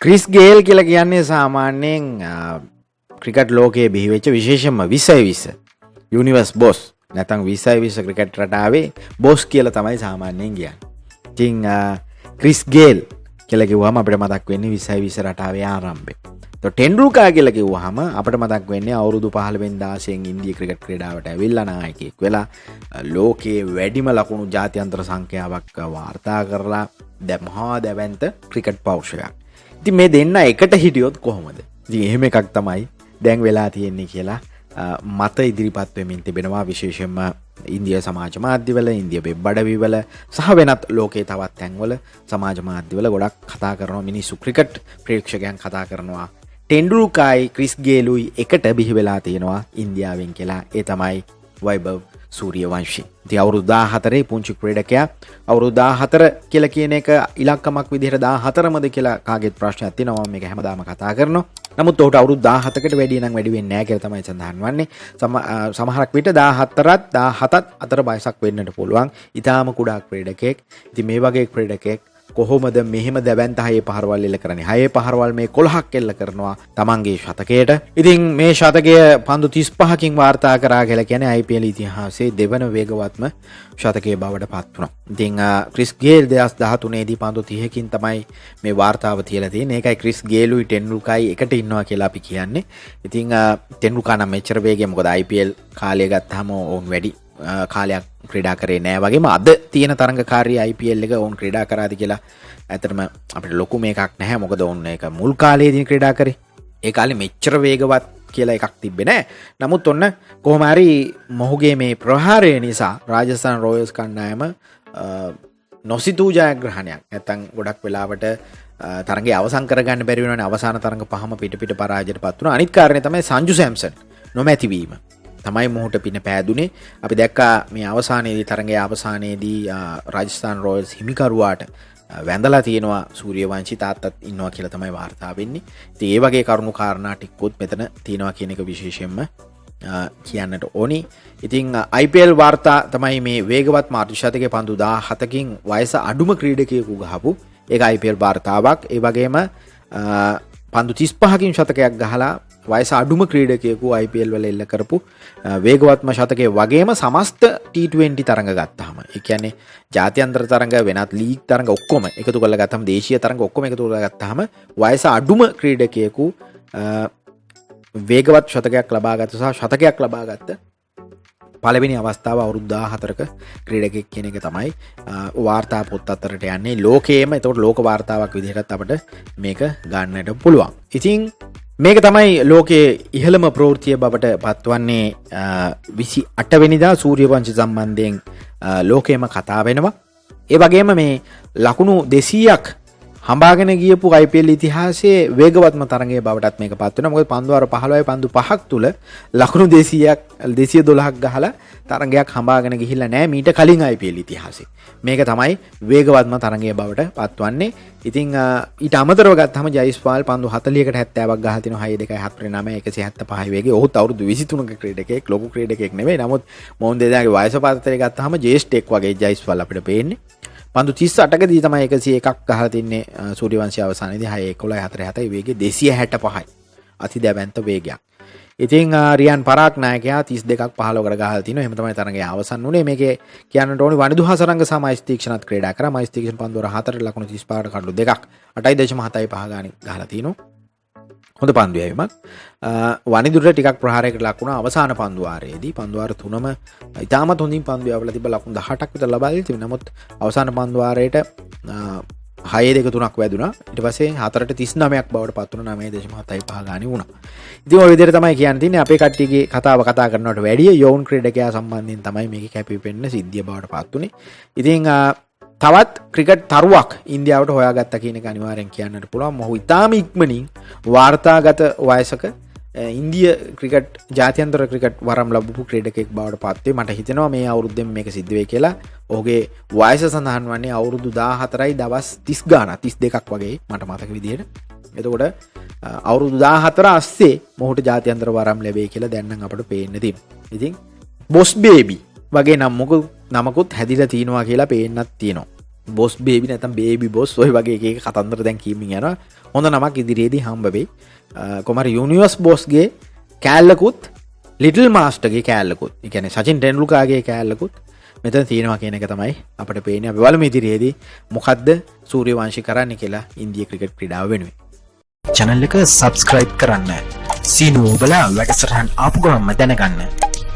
Chris ගේල් කියලා කියන්නේ සාමාන්‍යයෙන් ක්‍රිකට් ලෝකයේ බිහි වෙච්ච විශේෂයෙන්ම 2020 යුනිවර්ස් බොස් නැත්නම් 2020 ක්‍රිකට් රටාවේ බොස් කියලා තමයි සාමාන්‍යයෙන් කියන්නේ. ඉතින් ක්‍රිස් ගේල් කියලා කිව්වම අපිට මතක් වෙන්නේ 2020 රටාවේ ආරම්භය. તો ටෙන්ඩුල්කර් කියලා කිව්වහම අපිට මතක් වෙන්නේ අවුරුදු 15 වෙනි දාසයෙන් ඉන්දිය ක්‍රිකට් ක්‍රීඩාවට ඇවිල්ලා නායකයෙක් වෙලා ලෝකයේ වැඩිම ලකුණු ජාත්‍යන්තර සංඛ්‍යාවක් වාර්තා කරලා මහා දැවැන්ත ක්‍රිකට් පෞරුෂයක්. ඉතින් මේ දෙන්න එකට හිටියොත් කොහොමද? ඉතින් එහෙම එකක් තමයි දැන් වෙලා තියෙන්නේ කියලා මත ඉදිරිපත් වෙමින් තිබෙනවා විශේෂයෙන්ම ඉන්දියා සමාජ මාධ්‍යවල, ඉන්දියා වෙබ් අඩවිවල සහ වෙනත් ලෝකයේ තවත් තැන්වල සමාජ මාධ්‍යවල ගොඩක් කතා කරනවා මිනිස්සු ක්‍රිකට් ප්‍රේක්ෂකයන් කතා කරනවා ටෙන්ඩුල්කර්යි ක්‍රිස් ගේලුයි එකට බිහි වෙලා තියෙනවා ඉන්දියාවෙන් කියලා. ඒ තමයි වෛභව් සූරියවංශී. ඉතින් අවුරුදු 14 පුංචි ක්‍රීඩකයා. අවුරුදු 14 කියලා කියන එක ඉලක්කමක් විදිහට 14මද කියලා කාගෙත් ප්‍රශ්නයක් තියෙනවා. මේක හැමදාම කතා කරනවා. නමුත් ඔහුට අවුරුදු 17කට වැඩි නම් වැඩි වෙන්නේ නැහැ කියලා තමයි සඳහන් වන්නේ. සමහරක් විට 14ත් 17ත් අතර වයසක් වෙන්නට පුළුවන්. ඊටාම කුඩා ක්‍රීඩකයෙක්. ඉතින් මේ වගේ ක්‍රීඩකයෙක් කොහොමද මෙහෙම දැවැන්ත 6 පහරවල් එල්ල කරන්නේ? 6 පහරවල් මේ 11ක් එල්ල කරනවා තමන්ගේ ශතකයට. ඉතින් මේ ශතකය පන්දු 35කින් වාර්තා කරා කියලා කියන්නේ IPL ඉතිහාසයේ දෙවන වේගවත්ම ශතකයේ බවට පත් වුණා. ඉතින් ක්‍රිස් ගේල් 2013 දී පන්දු 30කින් තමයි මේ වාර්තාව තියලා තියෙන්නේ. ඒකයි ක්‍රිස් ගේලුයි ටෙන්ඩුල්කර්යි එකට ඉන්නවා කියලා අපි කියන්නේ. ඉතින් ටෙන්ඩුල්කර් නම් මෙච්චර වේගෙ මොකද IPL කාලය ගත්තාම ඕන් වැඩි කාලයක් ක්‍රීඩා කරේ නෑ වගේම අද තියෙන තරඟකාරී IPL එක ඕන් ක්‍රීඩා කරාද කියලා ඇත්තටම අපිට ලොකු මේකක් නැහැ. මොකද ඕන් ඒක මුල් කාලේදී ක්‍රීඩා කරේ. ඒ කාලේ මෙච්චර වේගවත් කියලා එකක් තිබ්බේ නෑ. නමුත් ඔන්න කොහොම හරි මොහුගේ මේ ප්‍රහාරය නිසා රාජස්ථාන් රොයල්ස් කණ්ඩායම නොසිතූ ජයග්‍රහණයක් නැත්තම් ගොඩක් වෙලාවට තරඟය අවසන් කරගන්න බැරි වෙනවනේ. අවසාන තරඟ පහම පිට පරාජයටපත් වුණා. අනිත් කාරණේ තමයි සංජු සැම්සන් නොමැති වීම. තමයි මොහුට පින පෑදුනේ. අපි දැක්කා මේ අවසානයේදී තරඟයේ අවසානයේදී රාජස්ථාන රොයල්ස් හිමිකරුවාට වැඳලා තියෙනවා සූරියවංශී තාත්තත් ඉන්නවා කියලා තමයි වාර්තා වෙන්නේ. ඉතින් ඒ වගේ කරුණු කාරණා ටිකකුත් මෙතන තියෙනවා කියන එක විශේෂයෙන්ම කියන්නට ඕනි. ඉතින් IPL වාර්තා තමයි මේ වේගවත් මාර්තු ශතකයේ පන්දු 17කින් වයස අඩුම ක්‍රීඩකයෙකු ගහපු ඒක IPL වාර්තාවක්. ඒ වගේම පන්දු 35කින් ශතකයක් ගහලා වයස අඩුම ක්‍රීඩකයෙකු IPL වල එල්ල කරපු වේගවත්ම ශතකයේ වගේම සමස්ත T20 තරඟ ගත්තාම ඒ කියන්නේ ජාත්‍යන්තර තරඟ වෙනත් ලීග් තරඟ ඔක්කොම එකතු කරලා ගත්තාම දේශීය තරඟ ඔක්කොම එකතු කරලා ගත්තාම වයස අඩුම ක්‍රීඩකයෙකු වේගවත් ශතකයක් ලබාගත්ත සහ ශතකයක් ලබාගත්ත පළවෙනි අවස්ථාව අවුරුදු 14ක ක්‍රීඩකයෙක් කියන එක තමයි වාර්තා පොත් අතරට යන්නේ ලෝකයේම. ඒතකොට ලෝක වාර්තාවක් විදිහටත් අපිට මේක ගන්නට පුළුවන්. ඉතින් මේක තමයි ලෝකයේ ඉහළම ප්‍රවෘත්තිය බවට පත්වන්නේ 28 වෙනිදා සූරියවංශ සම්බන්ධයෙන් ලෝකයේම කතා වෙනවා. ඒ වගේම මේ ලකුණු 200ක් හඹාගෙන ගියපු IPL ඉතිහාසයේ වේගවත්ම තරඟයේ බවටත් මේක පත් වෙනවා. මොකද පන්දු වාර 15 පන්දු 5ක් තුල ලකුණු 212ක් ගහලා තරඟයක් හඹාගෙන ගිහිල්ලා නැහැ මීට කලින් IPL ඉතිහාසයේ. මේක තමයි වේගවත්ම තරඟයේ බවට පත්වන්නේ. ඉතින් ඊට අමතරව ගත්තාම ජයිස්වාල් පන්දු 40කට 70ක් ගහලා තිනවා 6-2-4-9 175 වේගයේ. ඔහුත් අවුරුදු 23ක ක්‍රීඩකයෙක්, ලොකු ක්‍රීඩකයෙක් නෙවෙයි. නමුත් මොවුන් දෙදෙනාගේ වයස පාතරය ගත්තාම ජේෂ්ඨෙක් වගේ ජයිස්වාල් අපිට පේන්නේ. පන්දු 38කදී තමයි 101ක් ගහලා තින්නේ සූරියවංශී අවසානයේදී 6-11-4-7 වේගයේ 265යි. අති දැවැන්ත වේගයක්. ඉතින් රියන් පරාග් නායකයා 32ක් 15කට ගහලා තිනවා. එහෙම තමයි තරඟය අවසන් වුණේ. මේකේ කියන්නට ඕනි වනිදු හසරංග සහ මයිස්තීක්ෂණත් ක්‍රීඩා කරා. මයිස්තීක්ෂණ පන්දු 4 ලකුණු 35කට කඩලු 2ක් 8.75 ගානේ ගහලා තිනවා. හොඳ පන්දු යැවීමක්. වනිදුරට ටිකක් ප්‍රහාරයකට ලක් වුණා අවසාන පන්දු වාරයේදී. පන්දු වාර තුනම ඉතාමත් හොඳින් පන්දු යවලා තිබ්බ ලකුණු 18ක් විතර ලබා දෙලා තිබුණා. නමුත් අවසාන පන්දු වාරයට 6-2-3ක් වැදුනා. ඊට පස්සේ 4-39ක් බවට පත් වුණා 9.75 ගානේ වුණා. ඉතින් ඔය විදිහට තමයි කියන්න තියෙන්නේ. අපේ කට්ටියගේ කතාව කතා කරනවට වැඩිය යෝන් ක්‍රීඩකයා සම්බන්ධයෙන් තමයි මේකේ කැපිපෙන්න සිද්ධිය බවට පත් වුණේ. ඉතින් තවත් ක්‍රිකට් තරුවක් ඉන්දියාවට හොයාගත්තා කියන එක අනිවාර්යෙන් කියන්නට පුළුවන්. මොහු ඉතාම ඉක්මනින් වාර්තාගත වයසක ඉන්දිය ක්‍රිකට් ජාත්‍යන්තර ක්‍රිකට් වරම් ලැබපු ක්‍රීඩකයෙක් බවට පත් වේ. මට හිතෙනවා මේ අවුරුද්දෙන් මේක සිද්ධ වෙයි කියලා. ඔහුගේ වයස සඳහන් වන්නේ අවුරුදු 14යි දවස් 30 ගාණක් 32ක් වගේ මට මතක විදිහට. එතකොට අවුරුදු 14 අස්සේ මොහුට ජාත්‍යන්තර වරම් ලැබෙයි කියලා දැන් නම් අපිට පේන්න තියෙනවා. ඉතින් බොස් බේබි වගේ නමකුත් හැදිලා තිනවා කියලා පේන්නත් තියෙනවා. බොස් බේබි නැත්නම් බේබි බොස් ඔය වගේ එක කතන්දර දැන් කියමින් යනවා. හොඳ නමක් ඉදිරියේදී හම්බ වෙයි. කොහමද යුනිවර්ස් බොස්ගේ කෑල්ලකුත් ලිටල් මාස්ටර්ගේ කෑල්ලකුත්. ඒ කියන්නේ සචින් ටෙන්ඩුල්කර්ගේ කෑල්ලකුත් මෙතන තියෙනවා කියන එක තමයි අපිට පේන්නේ. අපි බලමු ඉදිරියේදී මොකද්ද සූර්යවංශි කරන්නේ කියලා ඉන්දියා ක්‍රිකට් ක්‍රීඩාව වෙනුවෙන්. channel එක subscribe කරන්න. සීනුව ඔබලා වැඩසටහන් ආපු ගමන්ම දැනගන්න.